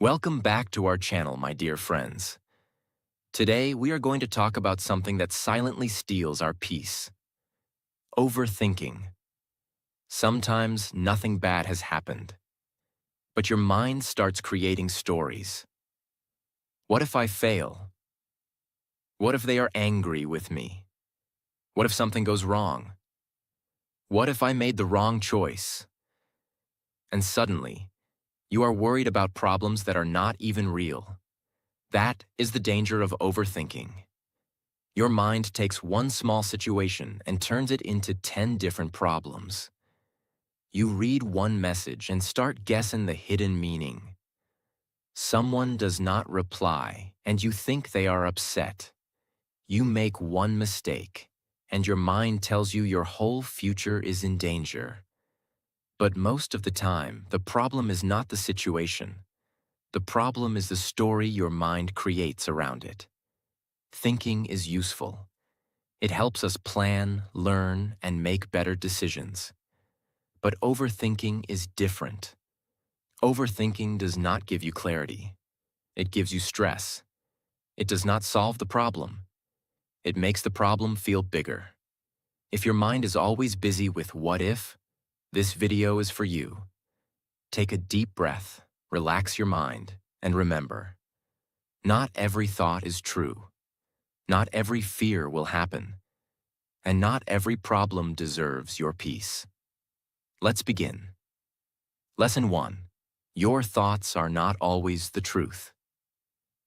Welcome back to our channel, my dear friends. Today, we are going to talk about something that silently steals our peace. Overthinking. Sometimes nothing bad has happened, but your mind starts creating stories. What if I fail? What if they are angry with me? What if something goes wrong? What if I made the wrong choice? And suddenly, you are worried about problems that are not even real. That is the danger of overthinking. Your mind takes one small situation and turns it into 10 different problems. You read one message and start guessing the hidden meaning. Someone does not reply, and you think they are upset. You make one mistake, and your mind tells you your whole future is in danger. But most of the time, the problem is not the situation. The problem is the story your mind creates around it. Thinking is useful. It helps us plan, learn, and make better decisions. But overthinking is different. Overthinking does not give you clarity. It gives you stress. It does not solve the problem. It makes the problem feel bigger. If your mind is always busy with what if, this video is for you. Take a deep breath, relax your mind, and remember, not every thought is true. Not every fear will happen. And not every problem deserves your peace. Let's begin. Lesson 1. Your thoughts are not always the truth.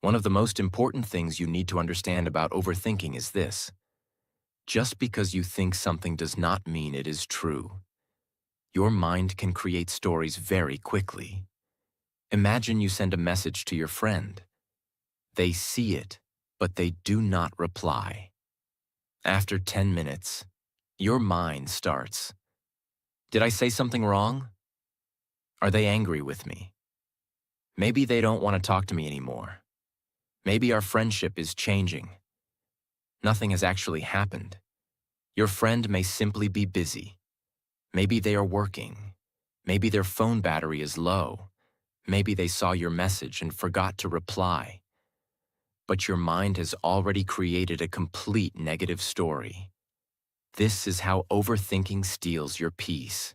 One of the most important things you need to understand about overthinking is this. Just because you think something does not mean it is true. Your mind can create stories very quickly. Imagine you send a message to your friend. They see it, but they do not reply. After 10 minutes, your mind starts. Did I say something wrong? Are they angry with me? Maybe they don't want to talk to me anymore. Maybe our friendship is changing. Nothing has actually happened. Your friend may simply be busy. Maybe they are working. Maybe their phone battery is low. Maybe they saw your message and forgot to reply. But your mind has already created a complete negative story. This is how overthinking steals your peace.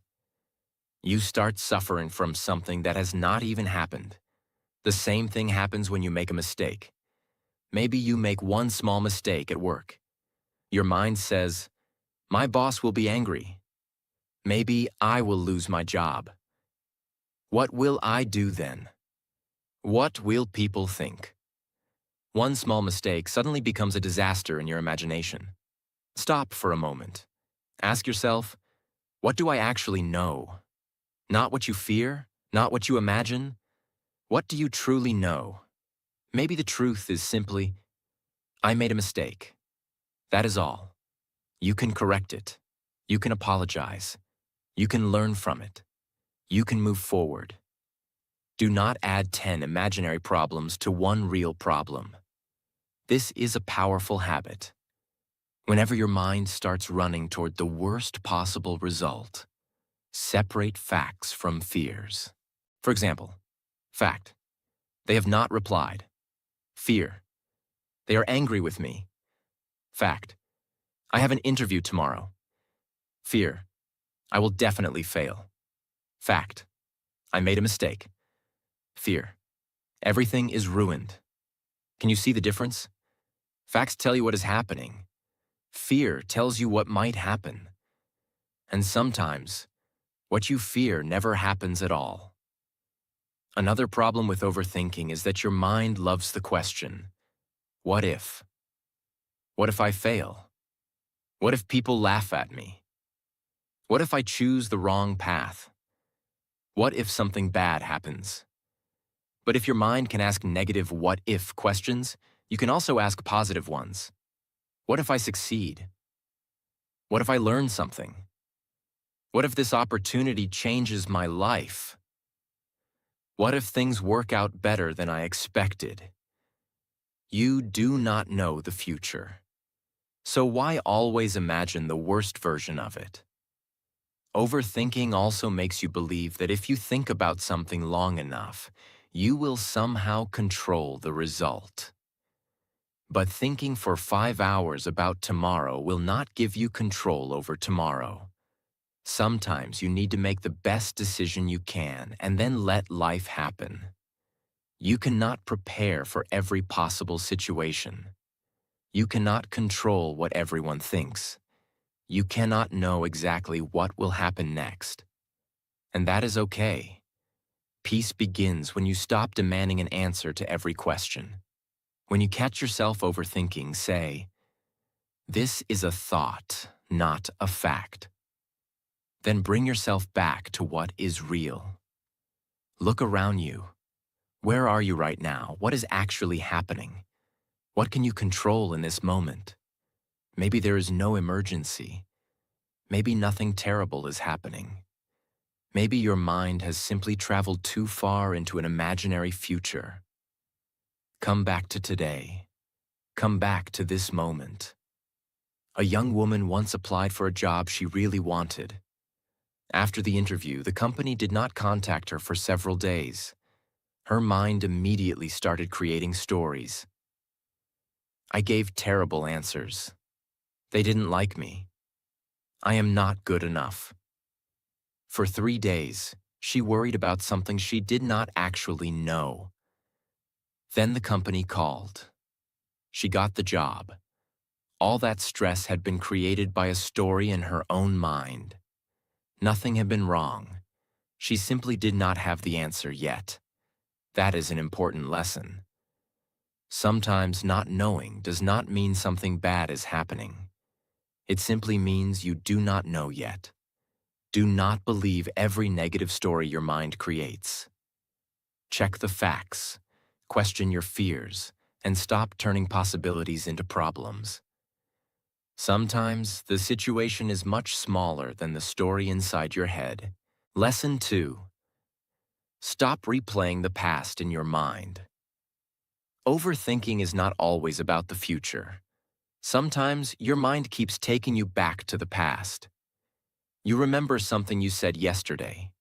You start suffering from something that has not even happened. The same thing happens when you make a mistake. Maybe you make one small mistake at work. Your mind says, my boss will be angry. Maybe I will lose my job. What will I do then? What will people think? One small mistake suddenly becomes a disaster in your imagination. Stop for a moment. Ask yourself, what do I actually know? Not what you fear, not what you imagine. What do you truly know? Maybe the truth is simply, I made a mistake. That is all. You can correct it. You can apologize. You can learn from it. You can move forward. Do not add 10 imaginary problems to one real problem. This is a powerful habit. Whenever your mind starts running toward the worst possible result, separate facts from fears. For example, fact, they have not replied. Fear, they are angry with me. Fact, I have an interview tomorrow. Fear, I will definitely fail. Fact, I made a mistake. Fear, everything is ruined. Can you see the difference? Facts tell you what is happening. Fear tells you what might happen. And sometimes, what you fear never happens at all. Another problem with overthinking is that your mind loves the question, what if? What if I fail? What if people laugh at me? What if I choose the wrong path? What if something bad happens? But if your mind can ask negative what-if questions, you can also ask positive ones. What if I succeed? What if I learn something? What if this opportunity changes my life? What if things work out better than I expected? You do not know the future. So why always imagine the worst version of it? Overthinking also makes you believe that if you think about something long enough, You will somehow control the result. But thinking for 5 hours about tomorrow will not give you control over tomorrow. Sometimes you need to make the best decision you can and then let life happen. You cannot prepare for every possible situation. You cannot control what everyone thinks. You cannot know exactly what will happen next. And that is okay. Peace begins when you stop demanding an answer to every question. When you catch yourself overthinking, say, "This is a thought, not a fact." Then bring yourself back to what is real. Look around you. Where are you right now? What is actually happening? What can you control in this moment? Maybe there is no emergency. Maybe nothing terrible is happening. Maybe your mind has simply traveled too far into an imaginary future. Come back to today. Come back to this moment. A young woman once applied for a job she really wanted. After the interview, the company did not contact her for several days. Her mind immediately started creating stories. I gave terrible answers. They didn't like me. I am not good enough. For 3 days, she worried about something she did not actually know. Then the company called. She got the job. All that stress had been created by a story in her own mind. Nothing had been wrong. She simply did not have the answer yet. That is an important lesson. Sometimes not knowing does not mean something bad is happening. It simply means you do not know yet. Do not believe every negative story your mind creates. Check the facts, question your fears, and stop turning possibilities into problems. Sometimes the situation is much smaller than the story inside your head. Lesson 2. Stop replaying the past in your mind. Overthinking is not always about the future. Sometimes your mind keeps taking you back to the past. You remember something you said yesterday.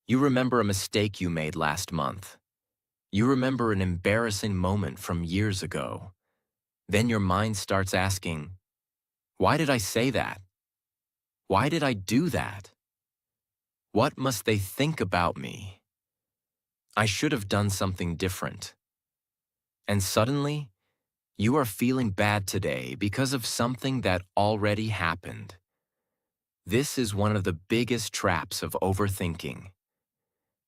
You remember a mistake you made last month. You remember an embarrassing moment from years ago. Then your mind starts asking, why did I say that? Why did I do that? What must they think about me? I should have done something different. And suddenly, you are feeling bad today because of something that already happened. This is one of the biggest traps of overthinking.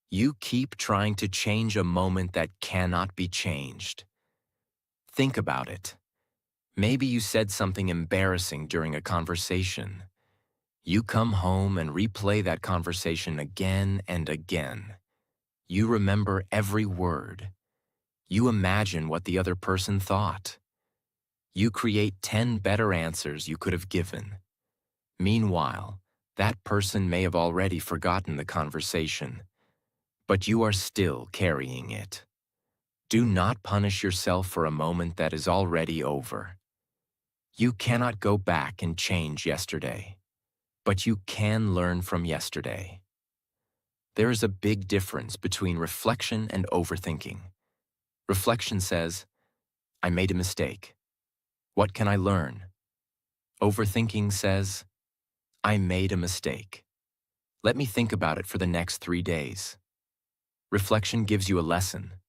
You keep trying to change a moment that cannot be changed. Think about it. Maybe you said something embarrassing during a conversation. You come home and replay that conversation again and again. You remember every word. You imagine what the other person thought. You create 10 better answers you could have given. Meanwhile, that person may have already forgotten the conversation, but you are still carrying it. Do not punish yourself for a moment that is already over. You cannot go back and change yesterday, but you can learn from yesterday. There is a big difference between reflection and overthinking. Reflection says, I made a mistake. What can I learn? Overthinking says, I made a mistake. Let me think about it for the next 3 days. Reflection gives you a lesson.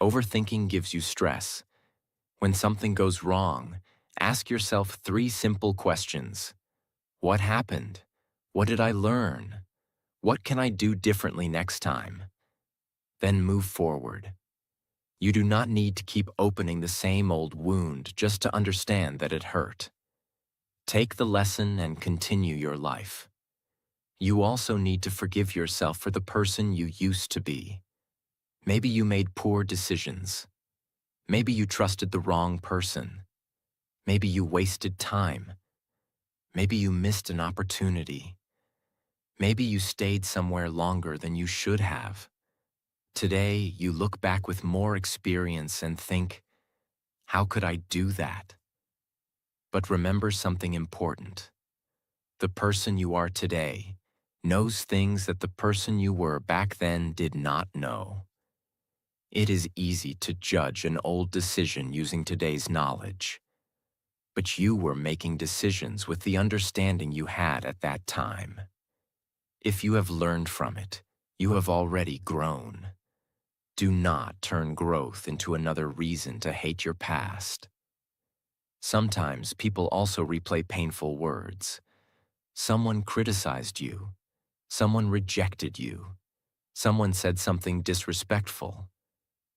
Overthinking gives you stress. When something goes wrong, ask yourself 3 simple questions. What happened? What did I learn? What can I do differently next time? Then move forward. You do not need to keep opening the same old wound just to understand that it hurt. Take the lesson and continue your life. You also need to forgive yourself for the person you used to be. Maybe you made poor decisions. Maybe you trusted the wrong person. Maybe you wasted time. Maybe you missed an opportunity. Maybe you stayed somewhere longer than you should have. Today, you look back with more experience and think, how could I do that? But remember something important. The person you are today knows things that the person you were back then did not know. It is easy to judge an old decision using today's knowledge, but you were making decisions with the understanding you had at that time. If you have learned from it, you have already grown. Do not turn growth into another reason to hate your past. Sometimes people also replay painful words. Someone criticized you. Someone rejected you. Someone said something disrespectful.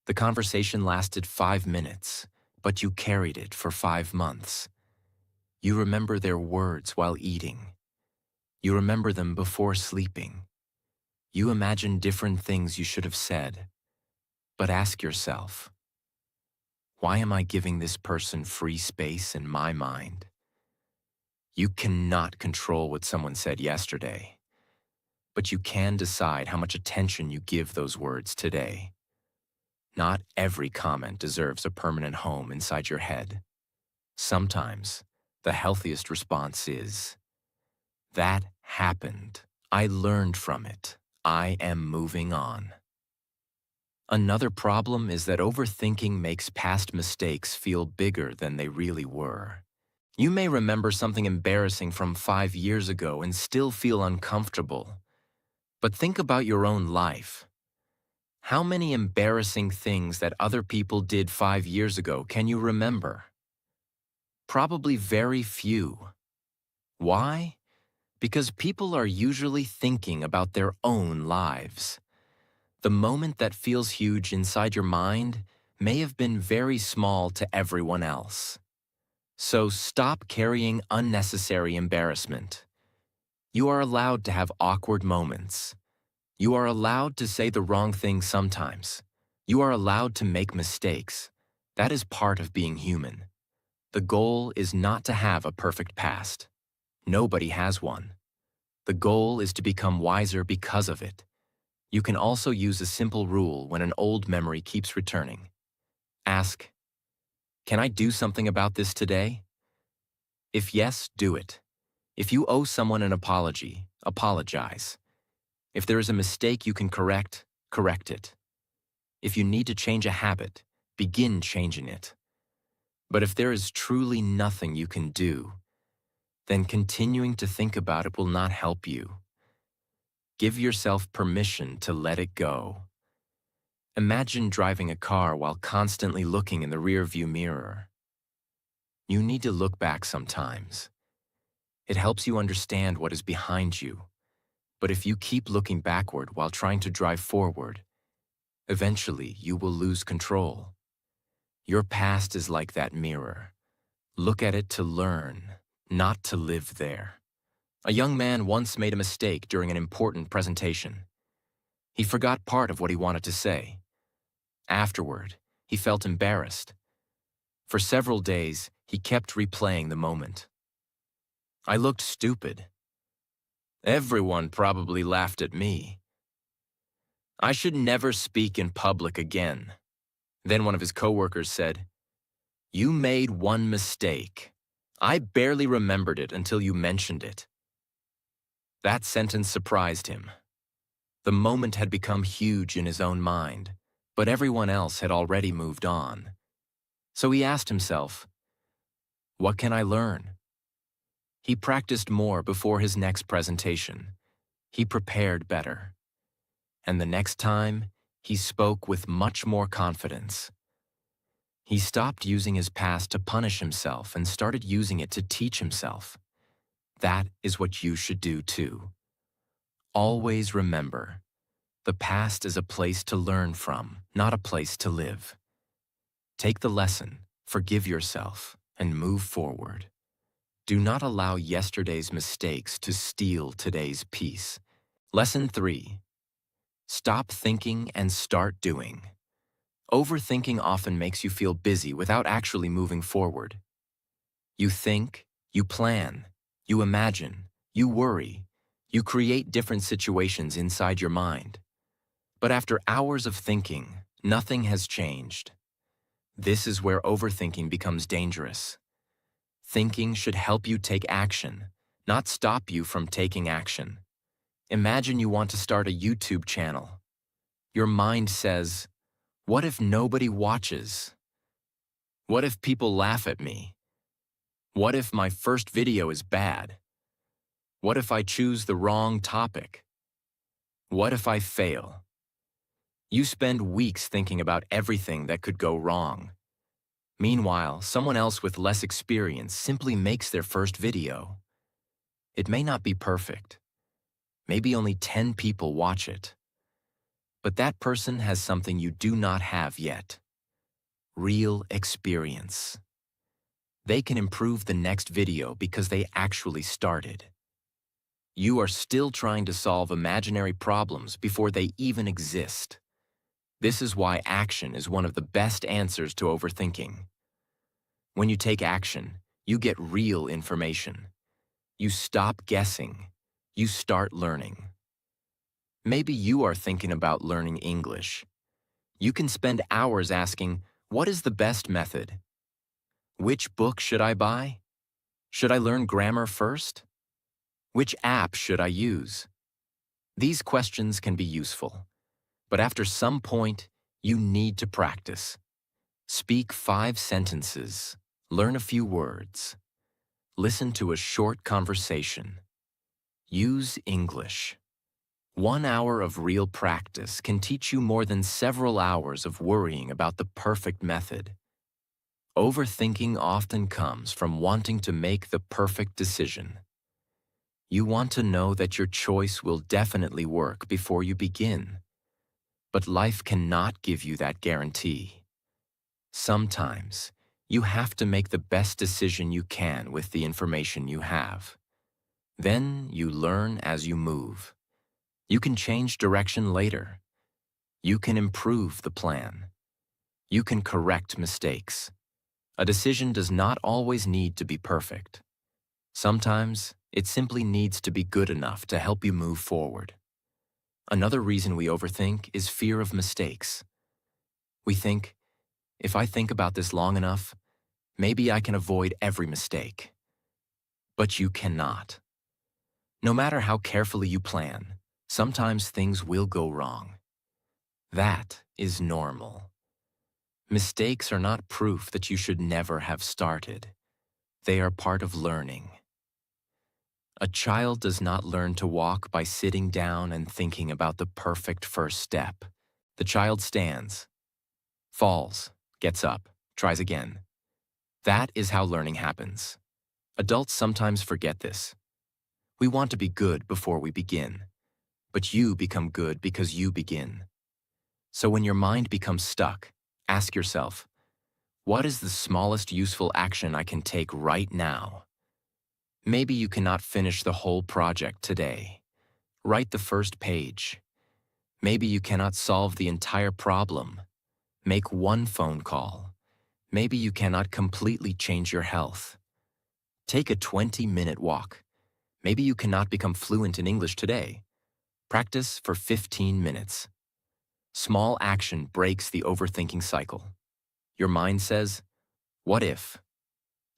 The conversation lasted 5 minutes, but you carried it for 5 months. You remember their words while eating. You remember them before sleeping. You imagine different things you should have said. But ask yourself, why am I giving this person free space in my mind? You cannot control what someone said yesterday, but you can decide how much attention you give those words today. Not every comment deserves a permanent home inside your head. Sometimes, the healthiest response is, "That happened. I learned from it. I am moving on." Another problem is that overthinking makes past mistakes feel bigger than they really were. You may remember something embarrassing from 5 years ago and still feel uncomfortable. But think about your own life. How many embarrassing things that other people did 5 years ago can you remember? Probably very few. Why? Because people are usually thinking about their own lives. The moment that feels huge inside your mind may have been very small to everyone else. So stop carrying unnecessary embarrassment. You are allowed to have awkward moments. You are allowed to say the wrong thing sometimes. You are allowed to make mistakes. That is part of being human. The goal is not to have a perfect past. Nobody has one. The goal is to become wiser because of it. You can also use a simple rule when an old memory keeps returning. Ask, "Can I do something about this today?" If yes, do it. If you owe someone an apology, apologize. If there is a mistake you can correct, correct it. If you need to change a habit, begin changing it. But if there is truly nothing you can do, then continuing to think about it will not help you. Give yourself permission to let it go. Imagine driving a car while constantly looking in the rearview mirror. You need to look back sometimes. It helps you understand what is behind you. But if you keep looking backward while trying to drive forward, eventually you will lose control. Your past is like that mirror. Look at it to learn, not to live there. A young man once made a mistake during an important presentation. He forgot part of what he wanted to say. Afterward, he felt embarrassed. For several days, he kept replaying the moment. I looked stupid. Everyone probably laughed at me. I should never speak in public again. Then one of his coworkers said, "You made one mistake. I barely remembered it until you mentioned it." That sentence surprised him. The moment had become huge in his own mind, but everyone else had already moved on. So he asked himself, what can I learn? He practiced more before his next presentation. He prepared better. And the next time, he spoke with much more confidence. He stopped using his past to punish himself and started using it to teach himself. That is what you should do too. Always remember, the past is a place to learn from, not a place to live. Take the lesson, forgive yourself, and move forward. Do not allow yesterday's mistakes to steal today's peace. Lesson 3. Stop thinking and start doing. Overthinking often makes you feel busy without actually moving forward. You think, you plan, you imagine, you worry, you create different situations inside your mind. But after hours of thinking, nothing has changed. This is where overthinking becomes dangerous. Thinking should help you take action, not stop you from taking action. Imagine you want to start a YouTube channel. Your mind says, What if nobody watches? What if people laugh at me? What if my first video is bad? What if I choose the wrong topic? What if I fail? You spend weeks thinking about everything that could go wrong. Meanwhile, someone else with less experience simply makes their first video. It may not be perfect. Maybe only 10 people watch it. But that person has something you do not have yet: real experience. They can improve the next video because they actually started. You are still trying to solve imaginary problems before they even exist. This is why action is one of the best answers to overthinking. When you take action, you get real information. You stop guessing. You start learning. Maybe you are thinking about learning English. You can spend hours asking, what is the best method? Which book should I buy? Should I learn grammar first? Which app should I use? These questions can be useful, but after some point, you need to practice. Speak 5 sentences. Learn a few words. Listen to a short conversation. Use English. 1 hour of real practice can teach you more than several hours of worrying about the perfect method. Overthinking often comes from wanting to make the perfect decision. You want to know that your choice will definitely work before you begin. But life cannot give you that guarantee. Sometimes, you have to make the best decision you can with the information you have. Then you learn as you move. You can change direction later. You can improve the plan. You can correct mistakes. A decision does not always need to be perfect. Sometimes, it simply needs to be good enough to help you move forward. Another reason we overthink is fear of mistakes. We think, if I think about this long enough, maybe I can avoid every mistake. But you cannot. No matter how carefully you plan, sometimes things will go wrong. That is normal. Mistakes are not proof that you should never have started. They are part of learning. A child does not learn to walk by sitting down and thinking about the perfect first step. The child stands, falls, gets up, tries again. That is how learning happens. Adults sometimes forget this. We want to be good before we begin, but you become good because you begin. So when your mind becomes stuck, ask yourself, what is the smallest useful action I can take right now? Maybe you cannot finish the whole project today. Write the first page. Maybe you cannot solve the entire problem. Make one phone call. Maybe you cannot completely change your health. Take a 20-minute walk. Maybe you cannot become fluent in English today. Practice for 15 minutes. Small action breaks the overthinking cycle. Your mind says, what if?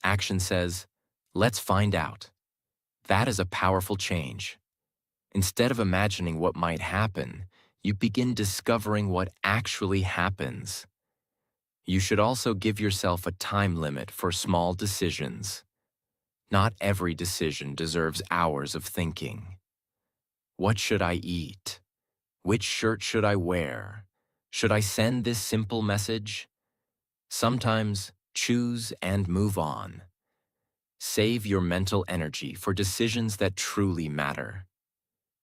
Action says, let's find out. That is a powerful change. Instead of imagining what might happen, you begin discovering what actually happens. You should also give yourself a time limit for small decisions. Not every decision deserves hours of thinking. What should I eat? Which shirt should I wear? Should I send this simple message? Sometimes, choose and move on. Save your mental energy for decisions that truly matter.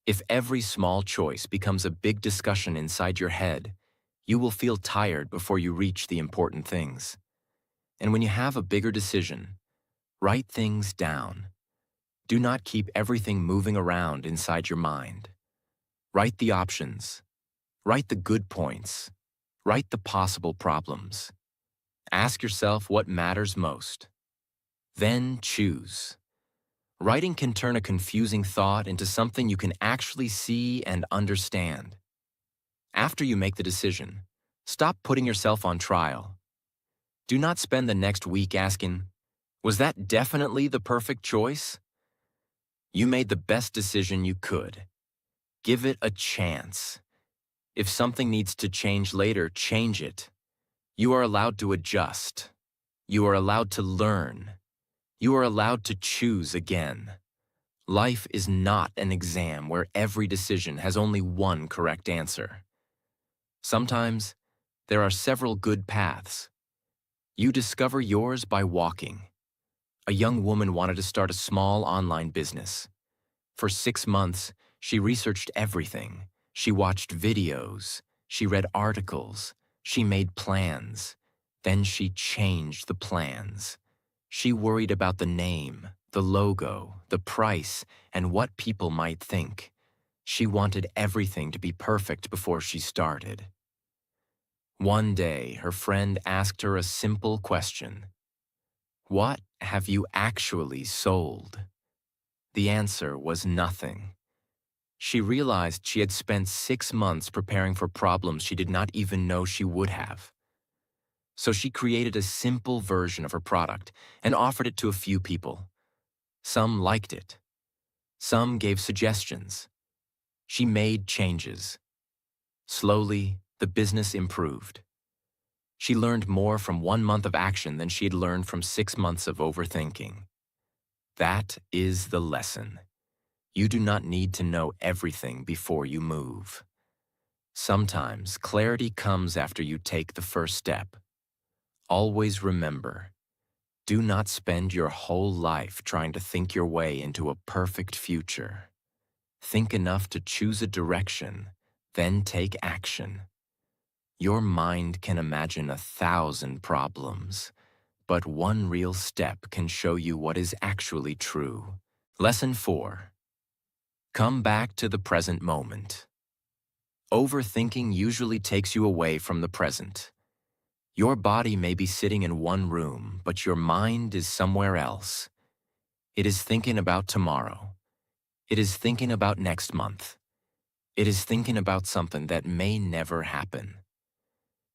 If every small choice becomes a big discussion inside your head, you will feel tired before you reach the important things. And when you have a bigger decision, write things down. Do not keep everything moving around inside your mind. Write the options. Write the good points. Write the possible problems. Ask yourself what matters most. Then choose. Writing can turn a confusing thought into something you can actually see and understand. After you make the decision, stop putting yourself on trial. Do not spend the next week asking, was that definitely the perfect choice? You made the best decision you could. Give it a chance. If something needs to change later, change it. You are allowed to adjust. You are allowed to learn. You are allowed to choose again. Life is not an exam where every decision has only one correct answer. Sometimes, there are several good paths. You discover yours by walking. A young woman wanted to start a small online business. For 6 months, she researched everything. She watched videos. She read articles. She made plans. Then she changed the plans. She worried about the name, the logo, the price, and what people might think. She wanted everything to be perfect before she started. One day, her friend asked her a simple question. What have you actually sold? The answer was nothing. She realized she had spent 6 months preparing for problems she did not even know she would have. So she created a simple version of her product and offered it to a few people. Some liked it. Some gave suggestions. She made changes. Slowly, the business improved. She learned more from 1 month of action than she had learned from 6 months of overthinking. That is the lesson. You do not need to know everything before you move. Sometimes clarity comes after you take the first step. Always remember, do not spend your whole life trying to think your way into a perfect future. Think enough to choose a direction, then take action. Your mind can imagine 1,000 problems, but one real step can show you what is actually true. Lesson 4. Come back to the present moment. Overthinking usually takes you away from the present. Your body may be sitting in one room, but your mind is somewhere else. It is thinking about tomorrow. It is thinking about next month. It is thinking about something that may never happen.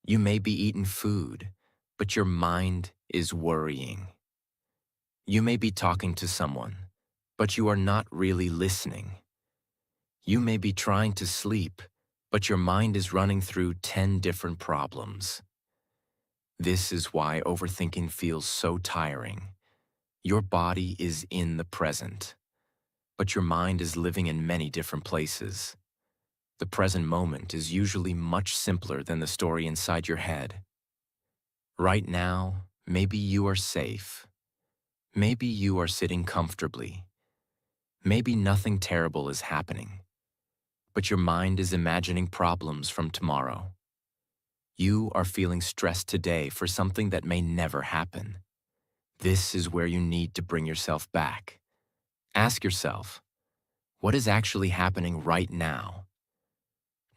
You may be eating food, but your mind is worrying. You may be talking to someone, but you are not really listening. You may be trying to sleep, but your mind is running through 10 different problems. This is why overthinking feels so tiring. Your body is in the present, but your mind is living in many different places. The present moment is usually much simpler than the story inside your head. Right now, maybe you are safe. Maybe you are sitting comfortably. Maybe nothing terrible is happening, but your mind is imagining problems from tomorrow. You are feeling stressed today for something that may never happen. This is where you need to bring yourself back. Ask yourself, what is actually happening right now?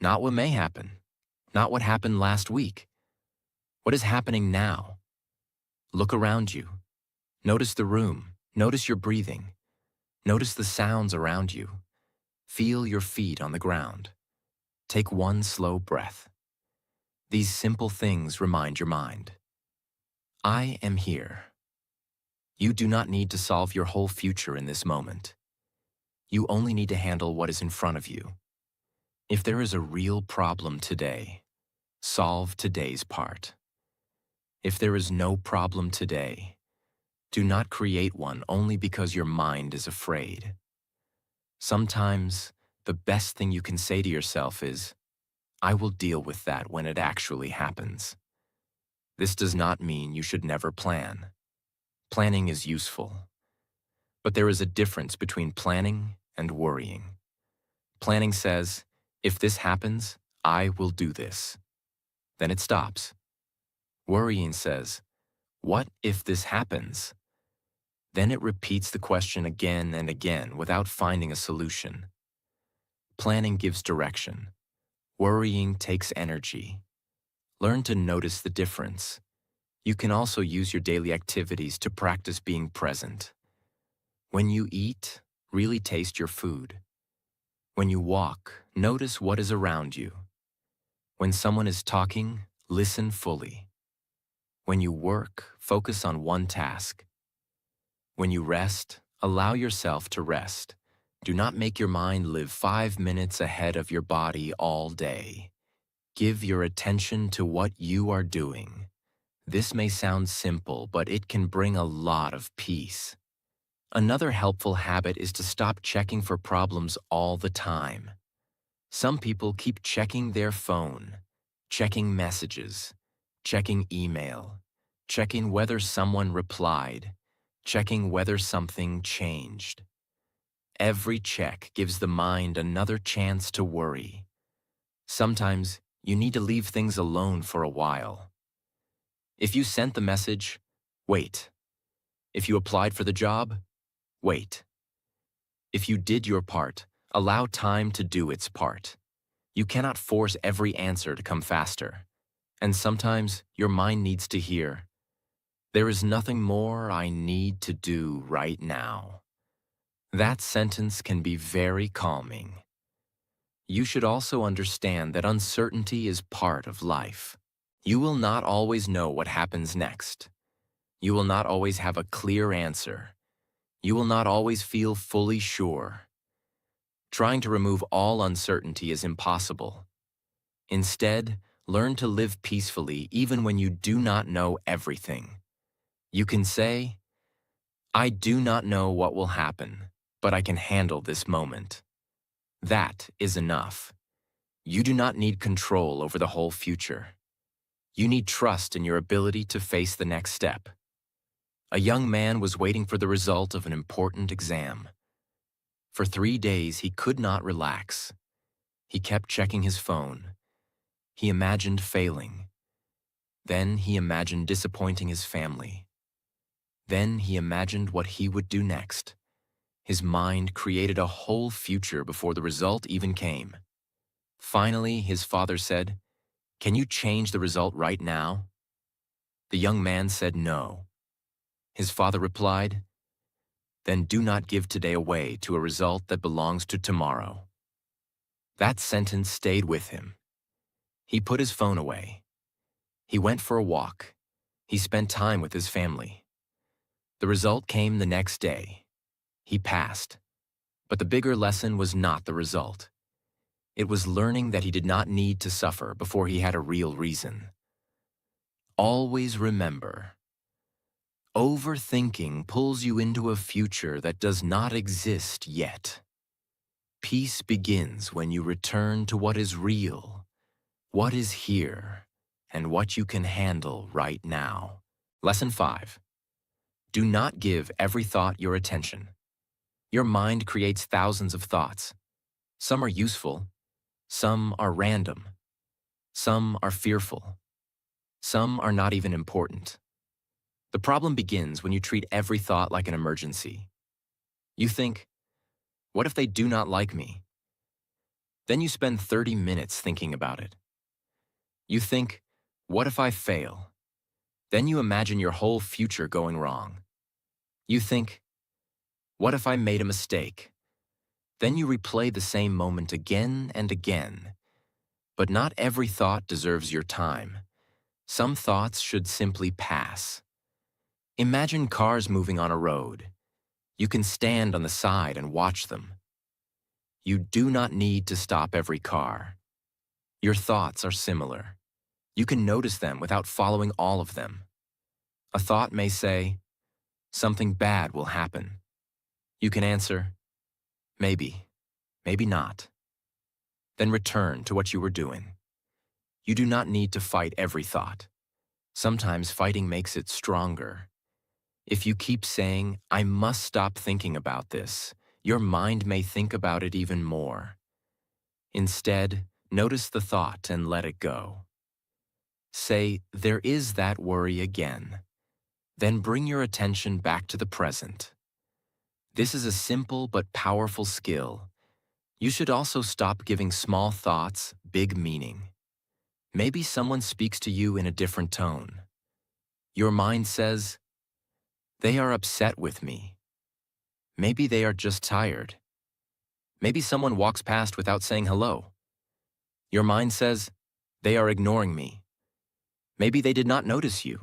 Not what may happen. Not what happened last week. What is happening now? Look around you. Notice the room. Notice your breathing. Notice the sounds around you. Feel your feet on the ground. Take one slow breath. These simple things remind your mind. I am here. You do not need to solve your whole future in this moment. You only need to handle what is in front of you. If there is a real problem today, solve today's part. If there is no problem today, do not create one only because your mind is afraid. Sometimes, the best thing you can say to yourself is, I will deal with that when it actually happens. This does not mean you should never plan. Planning is useful. But there is a difference between planning and worrying. Planning says, if this happens, I will do this. Then it stops. Worrying says, what if this happens? Then it repeats the question again and again without finding a solution. Planning gives direction. Worrying takes energy. Learn to notice the difference. You can also use your daily activities to practice being present. When you eat, really taste your food. When you walk, notice what is around you. When someone is talking, listen fully. When you work, focus on one task. When you rest, allow yourself to rest. Do not make your mind live 5 minutes ahead of your body all day. Give your attention to what you are doing. This may sound simple, but it can bring a lot of peace. Another helpful habit is to stop checking for problems all the time. Some people keep checking their phone, checking messages, checking email, checking whether someone replied, checking whether something changed. Every check gives the mind another chance to worry. Sometimes you need to leave things alone for a while. If you sent the message, wait. If you applied for the job, wait. If you did your part, allow time to do its part. You cannot force every answer to come faster. And sometimes your mind needs to hear, "There is nothing more I need to do right now." That sentence can be very calming. You should also understand that uncertainty is part of life. You will not always know what happens next. You will not always have a clear answer. You will not always feel fully sure. Trying to remove all uncertainty is impossible. Instead, learn to live peacefully even when you do not know everything. You can say, "I do not know what will happen, but I can handle this moment." That is enough. You do not need control over the whole future. You need trust in your ability to face the next step. A young man was waiting for the result of an important exam. For 3 days, he could not relax. He kept checking his phone. He imagined failing. Then he imagined disappointing his family. Then he imagined what he would do next. His mind created a whole future before the result even came. Finally, his father said, "Can you change the result right now?" The young man said no. His father replied, "Then do not give today away to a result that belongs to tomorrow." That sentence stayed with him. He put his phone away. He went for a walk. He spent time with his family. The result came the next day. He passed. But the bigger lesson was not the result. It was learning that he did not need to suffer before he had a real reason. Always remember, overthinking pulls you into a future that does not exist yet. Peace begins when you return to what is real, what is here, and what you can handle right now. Lesson 5. Do not give every thought your attention. Your mind creates thousands of thoughts. Some are useful, some are random, some are fearful, some are not even important. The problem begins when you treat every thought like an emergency. You think, what if they do not like me? Then you spend 30 minutes thinking about it. You think, what if I fail? Then you imagine your whole future going wrong. You think, what if I made a mistake? Then you replay the same moment again and again. But not every thought deserves your time. Some thoughts should simply pass. Imagine cars moving on a road. You can stand on the side and watch them. You do not need to stop every car. Your thoughts are similar. You can notice them without following all of them. A thought may say, something bad will happen. You can answer, maybe, maybe not. Then return to what you were doing. You do not need to fight every thought. Sometimes fighting makes it stronger. If you keep saying, I must stop thinking about this, your mind may think about it even more. Instead, notice the thought and let it go. Say, there is that worry again. Then bring your attention back to the present. This is a simple but powerful skill. You should also stop giving small thoughts big meaning. Maybe someone speaks to you in a different tone. Your mind says, they are upset with me. Maybe they are just tired. Maybe someone walks past without saying hello. Your mind says, they are ignoring me. Maybe they did not notice you.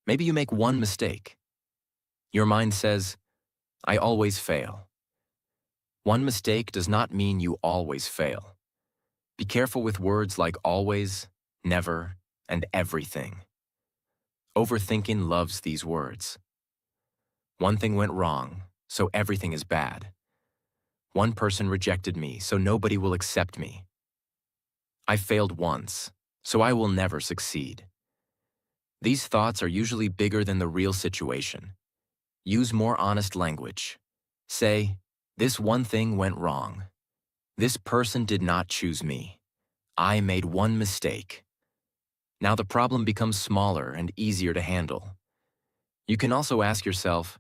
Maybe you make one mistake. Your mind says, I always fail. One mistake does not mean you always fail. Be careful with words like always, never, and everything. Overthinking loves these words. One thing went wrong, so everything is bad. One person rejected me, so nobody will accept me. I failed once, so I will never succeed. These thoughts are usually bigger than the real situation. Use more honest language. Say, this one thing went wrong. This person did not choose me. I made one mistake. Now the problem becomes smaller and easier to handle. You can also ask yourself,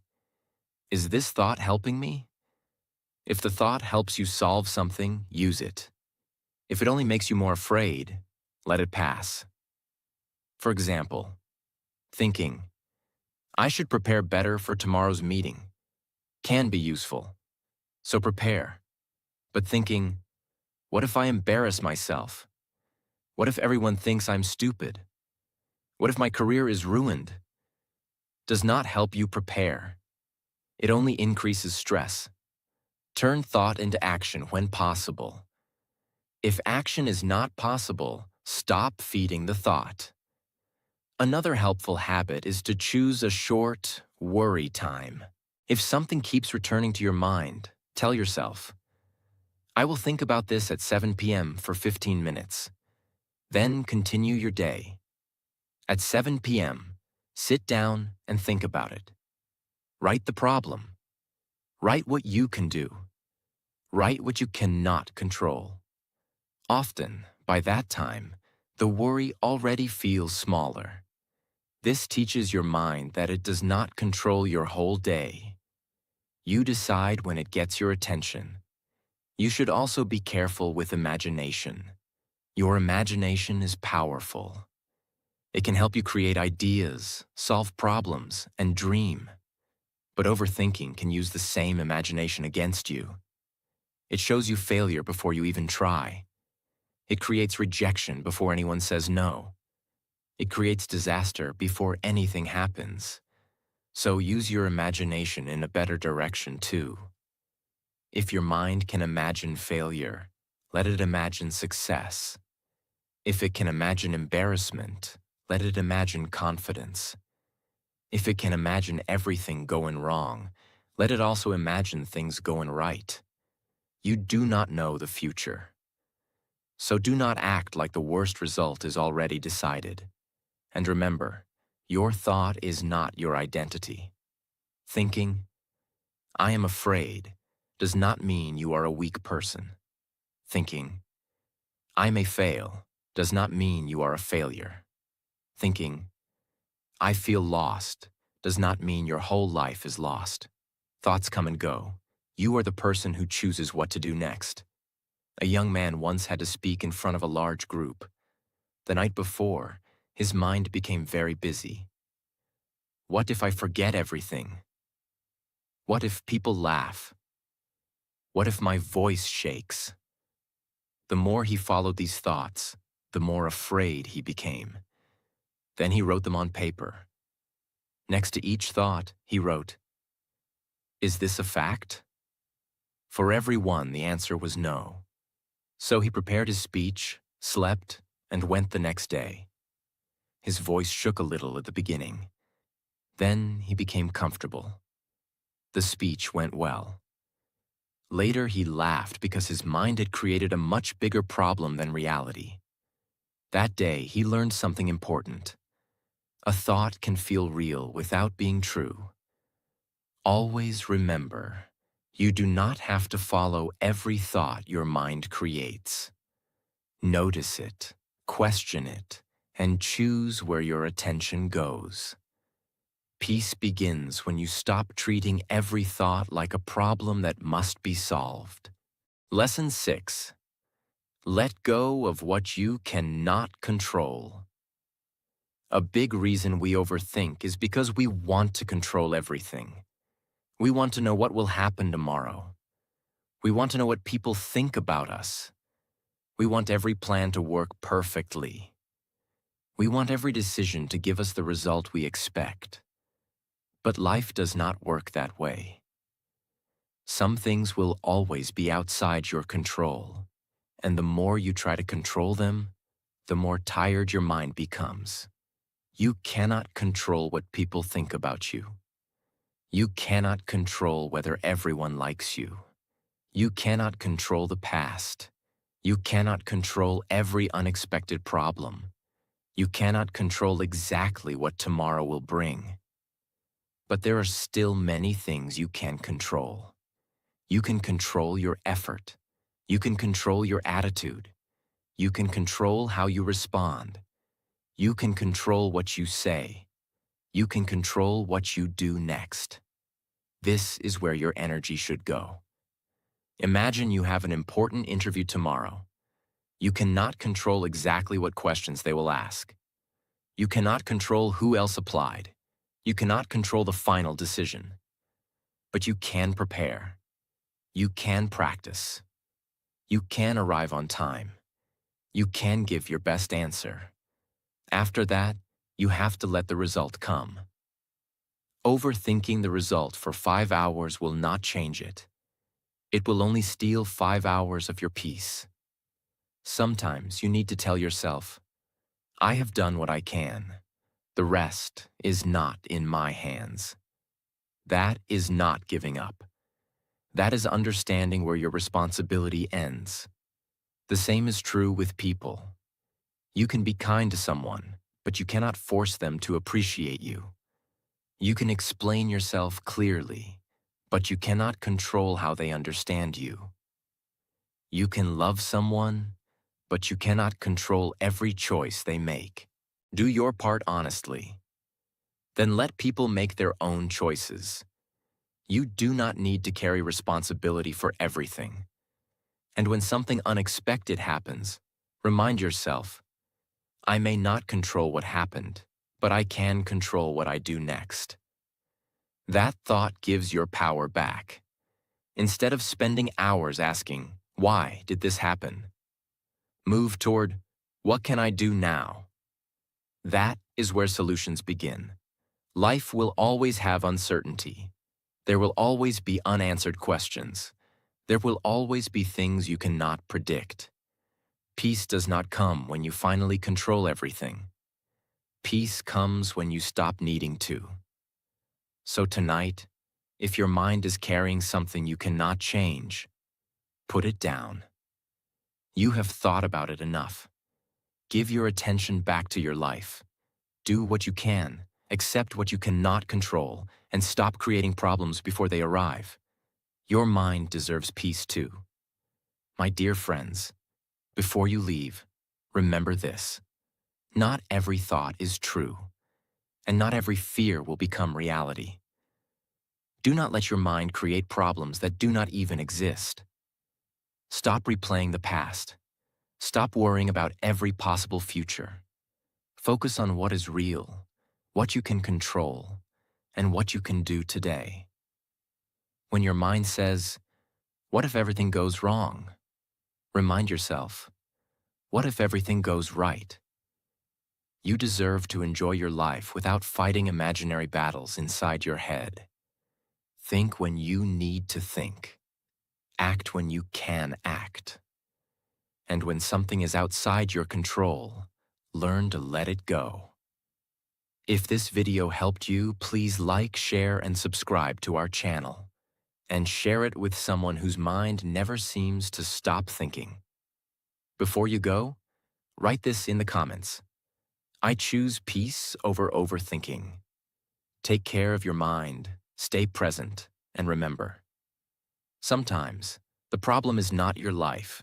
is this thought helping me? If the thought helps you solve something, use it. If it only makes you more afraid, let it pass. For example, thinking, I should prepare better for tomorrow's meeting, can be useful. So prepare. But thinking, what if I embarrass myself? What if everyone thinks I'm stupid? What if my career is ruined? Does not help you prepare. It only increases stress. Turn thought into action when possible. If action is not possible, stop feeding the thought. Another helpful habit is to choose a short, worry time. If something keeps returning to your mind, tell yourself, I will think about this at 7 p.m. for 15 minutes. Then continue your day. At 7 p.m., sit down and think about it. Write the problem. Write what you can do. Write what you cannot control. Often, by that time, the worry already feels smaller. This teaches your mind that it does not control your whole day. You decide when it gets your attention. You should also be careful with imagination. Your imagination is powerful. It can help you create ideas, solve problems, and dream. But overthinking can use the same imagination against you. It shows you failure before you even try. It creates rejection before anyone says no. It creates disaster before anything happens. So use your imagination in a better direction too. If your mind can imagine failure, let it imagine success. If it can imagine embarrassment, let it imagine confidence. If it can imagine everything going wrong, let it also imagine things going right. You do not know the future. So do not act like the worst result is already decided. And remember, your thought is not your identity. Thinking, I am afraid, does not mean you are a weak person. Thinking, I may fail, does not mean you are a failure. Thinking, I feel lost, does not mean your whole life is lost. Thoughts come and go. You are the person who chooses what to do next. A young man once had to speak in front of a large group. The night before, his mind became very busy. What if I forget everything? What if people laugh? What if my voice shakes? The more he followed these thoughts, the more afraid he became. Then he wrote them on paper. Next to each thought, he wrote, is this a fact? For every one, the answer was no. So he prepared his speech, slept, and went the next day. His voice shook a little at the beginning. Then he became comfortable. The speech went well. Later he laughed because his mind had created a much bigger problem than reality. That day he learned something important. A thought can feel real without being true. Always remember, you do not have to follow every thought your mind creates. Notice it, question it, and choose where your attention goes. Peace begins when you stop treating every thought like a problem that must be solved. Lesson 6. Let go of what you cannot control. A big reason we overthink is because we want to control everything. We want to know what will happen tomorrow. We want to know what people think about us. We want every plan to work perfectly. We want every decision to give us the result we expect. But life does not work that way. Some things will always be outside your control, And the more you try to control them, the more tired your mind becomes. You cannot control what people think about you. You cannot control whether everyone likes you. You cannot control the past. You cannot control every unexpected problem. You cannot control exactly what tomorrow will bring. But there are still many things you can control. You can control your effort. You can control your attitude. You can control how you respond. You can control what you say. You can control what you do next. This is where your energy should go. Imagine you have an important interview tomorrow. You cannot control exactly what questions they will ask. You cannot control who else applied. You cannot control the final decision. But you can prepare. You can practice. You can arrive on time. You can give your best answer. After that, you have to let the result come. Overthinking the result for 5 hours will not change it. It will only steal 5 hours of your peace. Sometimes you need to tell yourself, I have done what I can. The rest is not in my hands. That is not giving up. That is understanding where your responsibility ends. The same is true with people. You can be kind to someone, but you cannot force them to appreciate you. You can explain yourself clearly, but you cannot control how they understand you. You can love someone, but you cannot control every choice they make. Do your part honestly. Then let people make their own choices. You do not need to carry responsibility for everything. And when something unexpected happens, remind yourself, I may not control what happened, but I can control what I do next. That thought gives your power back. Instead of spending hours asking, why did this happen? Move toward, what can I do now? That is where solutions begin. Life will always have uncertainty. There will always be unanswered questions. There will always be things you cannot predict. Peace does not come when you finally control everything. Peace comes when you stop needing to. So tonight, if your mind is carrying something you cannot change, put it down. You have thought about it enough. Give your attention back to your life. Do what you can, accept what you cannot control, and stop creating problems before they arrive. Your mind deserves peace too. My dear friends, before you leave, remember this. Not every thought is true, and not every fear will become reality. Do not let your mind create problems that do not even exist. Stop replaying the past. Stop worrying about every possible future. Focus on what is real, what you can control, and what you can do today. When your mind says, what if everything goes wrong? Remind yourself, what if everything goes right? You deserve to enjoy your life without fighting imaginary battles inside your head. Think when you need to think. Act when you can act. And when something is outside your control, learn to let it go. If this video helped you, please like, share, and subscribe to our channel. And share it with someone whose mind never seems to stop thinking. Before you go, write this in the comments. I choose peace over overthinking. Take care of your mind, stay present, and remember. Sometimes, the problem is not your life.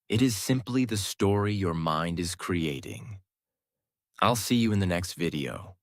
It is simply the story your mind is creating. I'll see you in the next video.